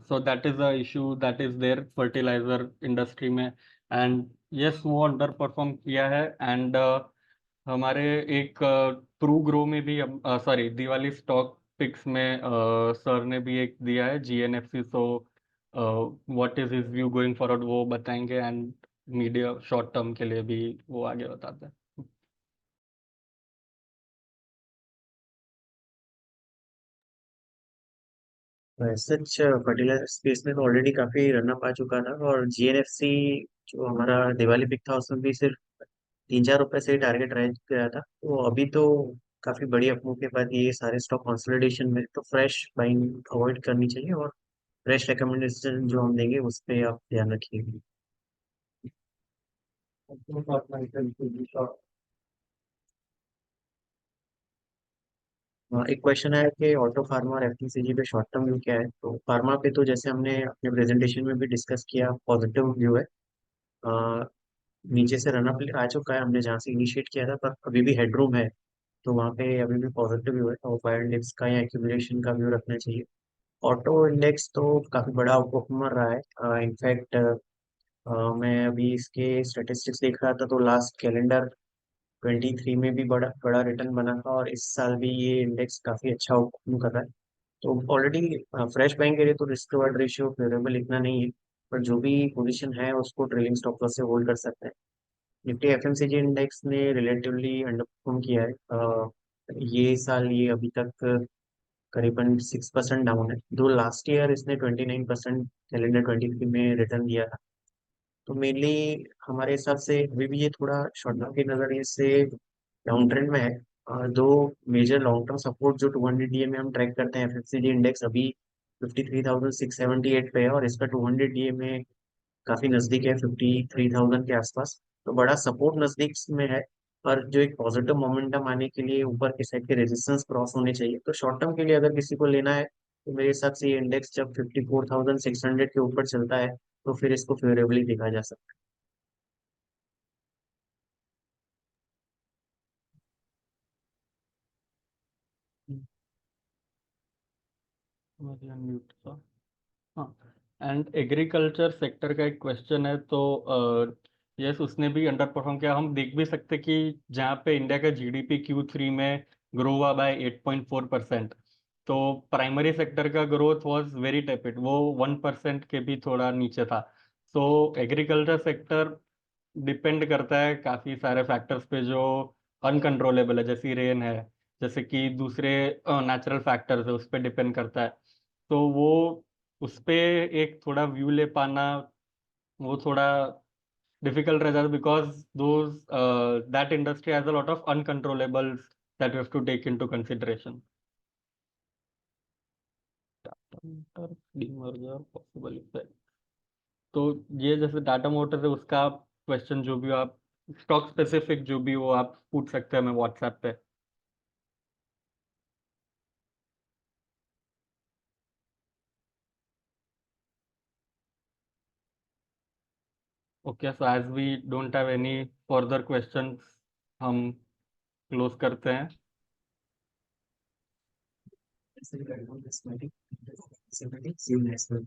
so that is the issue that is there fertilizer industry में. and yes, वो अंडर परफॉर्म किया है. एंड हमारे एक प्रू ग्रो में भी, सॉरी, दिवाली स्टॉक पिक्स में सर ने भी एक दिया है GNFC. So what is his view going forward वो बताएंगे. एंड मीडिया शॉर्ट टर्म के लिए भी वो आगे बताते हैं. सच फर्टिलाइजर स्पेस में तो ऑलरेडी काफी रनअप आ चुका था, और GNFC जो हमारा दिवाली पिक था उसमें भी सिर्फ 3-4 रुपए से ही टारगेट रह गया था. तो अभी तो काफी बड़ी अपमूव के बाद ये सारे स्टॉक कंसोलिडेशन में, तो फ्रेश बाइंग अवॉइड करनी चाहिए, और फ्रेश रिकमेंडेशन जो हम देंगे उस पे आप ध्यान रखिए. एक क्वेश्चन है कि ऑटो फार्मा और FMCG पे शॉर्ट टर्म व्यू क्या है. तो फार्मा पे तो जैसे हमने अपने प्रेजेंटेशन में भी डिस्कस किया, पॉजिटिव व्यू है. अ, नीचे से रनअप आ चुका है हमने जहाँ से इनिशिएट किया था, पर अभी भी हेडरूम है. तो वहाँ पे अभी भी पॉजिटिव व्यू है, और फायर इंडेक्स का या एक्यूमुलेशन का व्यू रखना चाहिए. ऑटो इंडेक्स तो काफी बड़ा आउटperformer रहा है. इनफैक्ट मैं अभी इसके स्टेटिस्टिक्स देख रहा था, तो लास्ट कैलेंडर 23 में भी बड़ा बड़ा रिटर्न बना था, और इस साल भी ये इंडेक्स काफी अच्छा आउटperform कर रहा है. तो ऑलरेडी फ्रेश बाइंग के लिए तो रिस्क रिवार्ड रेशियो फेवरेबल इतना नहीं है, पर जो भी पोजीशन है उसको ट्रेलिंग स्टॉप लॉस से होल्ड कर सकते हैं. निफ्टी FMCG इंडेक्स ने रिलेटिवली अंडर परफॉर्म किया है. ये साल ये अभी तक करीबन 6% डाउन है, दो लास्ट ईयर इसने 29% कैलेंडर 23 में रिटर्न दिया था. तो मेनली हमारे हिसाब से अभी भी ये थोड़ा शॉर्ट टर्म के नजरिए से डाउन ट्रेंड में है. दो मेजर लॉन्ग टर्म सपोर्ट जो 200 डीए में हम ट्रैक करते हैं, एफएफसीडी इंडेक्स अभी 53,678 पे है और इसका 200 डीए में काफी नजदीक है, 53,000 के आसपास। तो बड़ा सपोर्ट नजदीक में है। पर जो एक पॉजिटिव मोमेंटम आने के लिए ऊपर के साइड के रेजिस्टेंस क्रॉस होने चाहिए। तो शॉर्ट टर्म के लिए अगर किसी को लेना है तो मेरे हिसाब से ये इंडेक्स जब 54,600 के ऊपर चलता है तो फिर इसको फेवरेबली देखा जा सकता मुझे unmute था। हाँ, एंड एग्रीकल्चर सेक्टर का एक क्वेश्चन है, तो यस उसने भी अंडर परफॉर्म किया। हम देख भी सकते कि जहाँ पे इंडिया का जीडीपी Q3 में ग्रो हुआ बाय 8.4%, तो प्राइमरी सेक्टर का ग्रोथ वाज वेरी टेपिड, वो 1% के भी थोड़ा नीचे था। तो एग्रीकल्चर सेक्टर डिपेंड करता है काफ़ी सारे फैक्टर्स पे जो अनकंट्रोलेबल है, जैसे रेन है, जैसे कि दूसरे नेचुरल फैक्टर्स है, उस पर डिपेंड करता है। तो वो उस पे एक थोड़ा व्यू ले पाना वो थोड़ा डिफिकल्ट रहता है, because those that industry has a lot of uncontrollables that you have to take into consideration. Demerger possible effect, तो ये जैसे टाटा मोटर्स है उसका क्वेश्चन जो भी हो आप, स्टॉक स्पेसिफिक जो भी हो आप पूछ सकते हैं, मैं व्हाट्सएप पे। Okay, so as we don't have any further questions, हम क्लोज करते हैं। है। See you next time.